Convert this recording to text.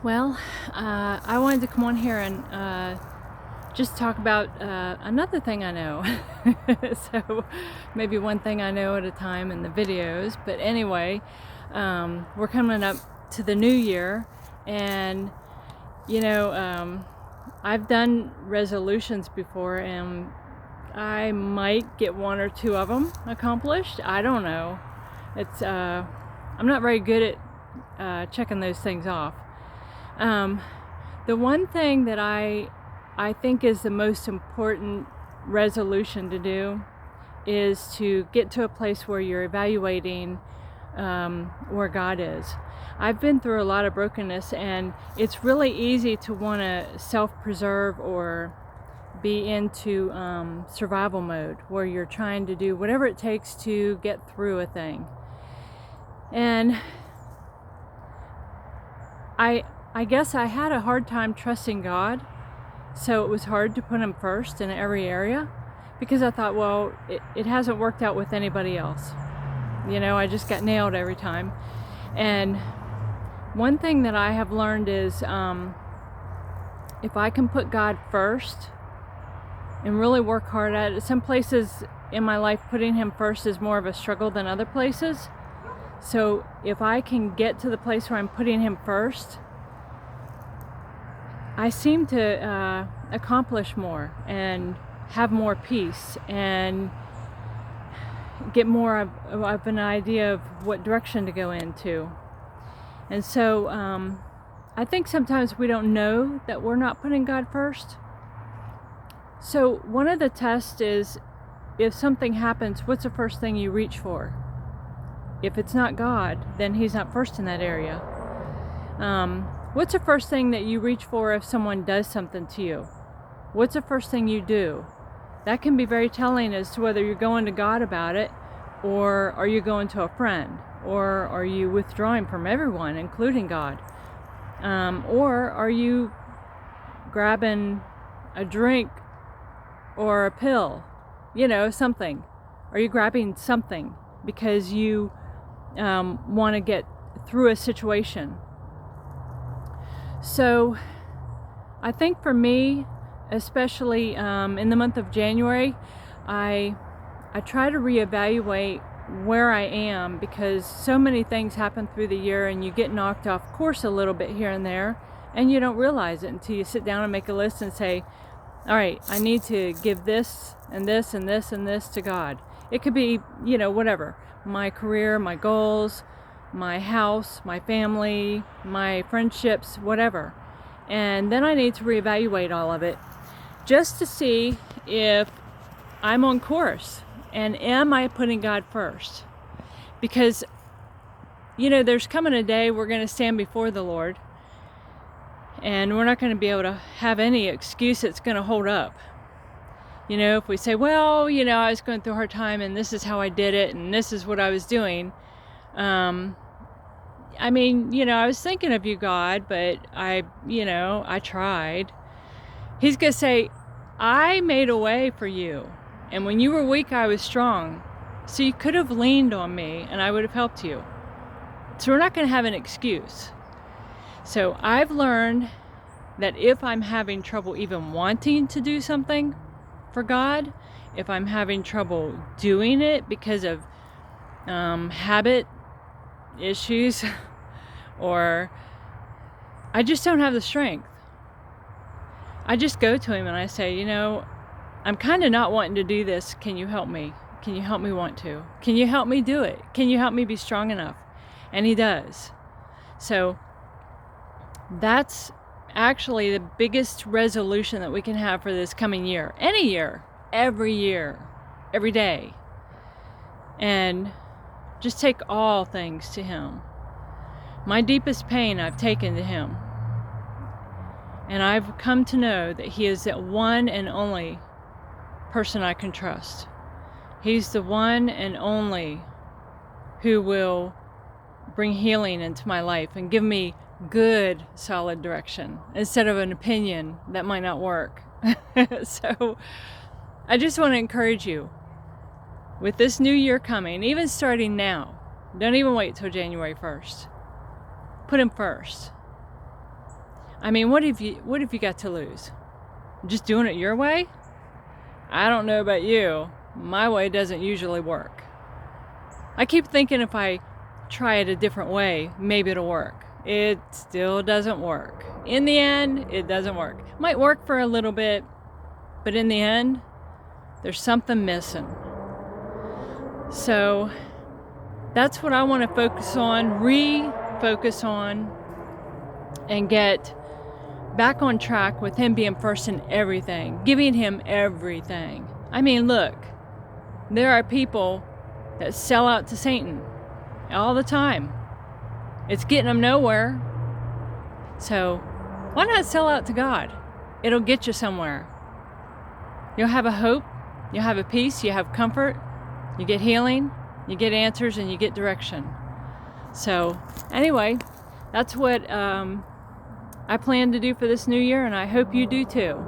Well, I wanted to come on here and just talk about another thing I know. So maybe one thing I know at a time in the videos. But anyway, we're coming up to the new year, and I've done resolutions before, and I might get one or two of them accomplished. I don't know. I'm not very good at checking those things off. The one thing that I think is the most important resolution to do is to get to a place where you're evaluating where God is. I've been through a lot of brokenness, and it's really easy to want to self-preserve or be into survival mode, where you're trying to do whatever it takes to get through a thing. And I guess I had a hard time trusting God, so it was hard to put Him first in every area, because I thought, well, it hasn't worked out with anybody else. I just got nailed every time. And one thing that I have learned is if I can put God first and really work hard at it, some places in my life putting Him first is more of a struggle than other places. So if I can get to the place where I'm putting Him first, I seem to accomplish more and have more peace and get more of an idea of what direction to go into. And so I think sometimes we don't know that we're not putting God first. So one of the tests is, if something happens, what's the first thing you reach for? If it's not God, then He's not first in that area. What's the first thing that you reach for if someone does something to you? What's the first thing you do? That can be very telling as to whether you're going to God about it, or are you going to a friend, or are you withdrawing from everyone, including God? Or are you grabbing a drink or a pill, something? Are you grabbing something because you want to get through a situation? So I think for me, especially in the month of January, I try to reevaluate where I am, because so many things happen through the year and you get knocked off course a little bit here and there, and you don't realize it until you sit down and make a list and say, all right, I need to give this and this and this and this to God. It could be, whatever, my career, my goals, my house, my family, my friendships, whatever. And then I need to reevaluate all of it just to see if I'm on course and am I putting God first? Because, there's coming a day we're going to stand before the Lord, and we're not going to be able to have any excuse that's going to hold up. If we say, well, I was going through a hard time and this is how I did it and this is what I was doing. I was thinking of you, God, but I tried. He's going to say, I made a way for you. And when you were weak, I was strong. So you could have leaned on me and I would have helped you. So we're not going to have an excuse. So I've learned that if I'm having trouble even wanting to do something for God, if I'm having trouble doing it because of habit issues, or I just don't have the strength, I just go to Him and I say, I'm kind of not wanting to do this. Can you help me? Can you help me want to? Can you help me do it? Can you help me be strong enough? And He does. So that's actually the biggest resolution that we can have for this coming year. Any year, every day. And just take all things to Him. My deepest pain I've taken to Him. And I've come to know that He is the one and only person I can trust. He's the one and only who will bring healing into my life and give me good, solid direction instead of an opinion that might not work. So I just want to encourage you, with this new year coming, even starting now, don't even wait till January 1st. Put Him first. I mean, what have you got to lose? Just doing it your way? I don't know about you. My way doesn't usually work. I keep thinking if I try it a different way, maybe it'll work. It still doesn't work. In the end, it doesn't work. It might work for a little bit, but in the end, there's something missing. So that's what I want to focus on, refocus on, and get back on track with him being first in everything, giving him everything. I mean, look, there are people that sell out to Satan all the time. It's getting them nowhere. So why not sell out to God? It'll get you somewhere. You'll have a hope, you'll have a peace, you have comfort, you get healing, you get answers, and you get direction. So anyway, that's what I plan to do for this new year, and I hope you do too.